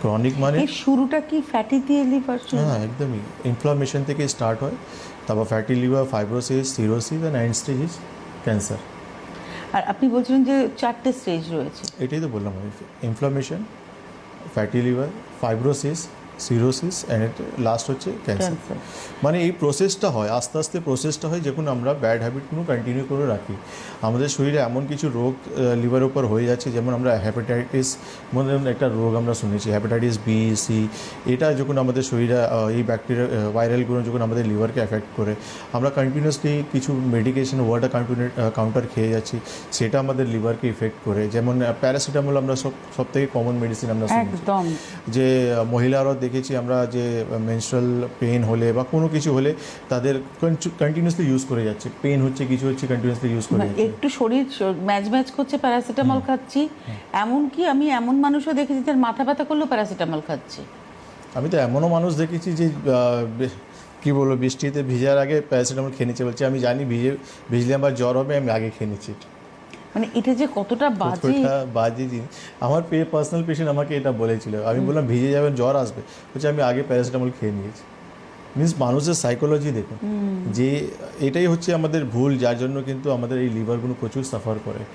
Chronic মানে এর শুরুটা কি ফ্যাটি দিয়ে লিভার শুরু? হ্যাঁ একদমই ইনফ্লামেশন থেকে স্টার্ট হয়, তারপর fatty liver, fibrosis, cirrhosis and end stage is cancer. আর আপনি বলছিলেন যে 4টে স্টেজ রয়েছে। এটাই তো বললাম আমি, inflammation, fatty liver, fibrosis, cirrhosis and last হচ্ছে ক্যান্সার। ক্যান্সার। মানে এই প্রসেসটা হয়, আস্তে আস্তে প্রসেসটা হয় যখন আমরা ব্যাড হ্যাবিটগুলো কন্টিনিউ করে রাখি। আমাদের শরীরে এমন কিছু রোগ লিভারের উপর হয়ে যাচ্ছে, যেমন আমরা হ্যাপাটাইটিস মনে একটা রোগ আমরা শুনেছি, হ্যাপাটাইটিস বি, সি। এটা যখন আমাদের শরীরে এই ব্যাকটেরিয়া ভাইরালগুলো যখন আমাদের লিভারকে এফেক্ট করে, আমরা কন্টিনিউয়াসলি কিছু মেডিকেশন ওয়াটার কাউন্টার খেয়ে যাচ্ছি, সেটা আমাদের লিভারকে ইফেক্ট করে। যেমন প্যারাসিটামল আমরা সব থেকে কমন মেডিসিন আমরা শুনেছি, একদম। যে মহিলারাও দেখেছি আমরা যে মেনস্ট্রাল পেন হলে বা কোনো কিছু হলে তাদের কন্টিনিউয়াসলি ইউজ করে যাচ্ছে, পেন হচ্ছে কিছু হচ্ছে কন্টিনিউয়াসলি ইউজ করে যাচ্ছে। একটু শরীর ম্যাচ ম্যাচ করছে প্যারাসিটামল খাচ্ছি, এমনকি আমি এমন মানুষও দেখেছি যার মাথা ব্যথা করলেও প্যারাসিটামল খাচ্ছে। আমি তো এমনও মানুষ দেখেছি যে কী বলবো, বৃষ্টিতে ভিজার আগে প্যারাসিটামল খেয়ে নিচ্ছে, বলছে আমি জানি ভিজলে আমার জ্বর হবে, আমি আগে খেয়ে নিচ্ছি। মানে এটা যে কতটা বাজে। কতটা বাজে জিনিস। আমার পার্সোনাল পেশেন্ট আমাকে এটা বলেছিল, আমি বললাম ভিজে যাবেন, জ্বর আসবে, বলছে আমি আগে প্যারাসিটামল খেয়ে নিয়েছি। মিনস মানুষের সাইকোলজি দেখুন, যে এটাই হচ্ছে আমাদের ভুল, যার জন্য কিন্তু আমাদের এই লিভারগুলো প্রচুর সাফার করে।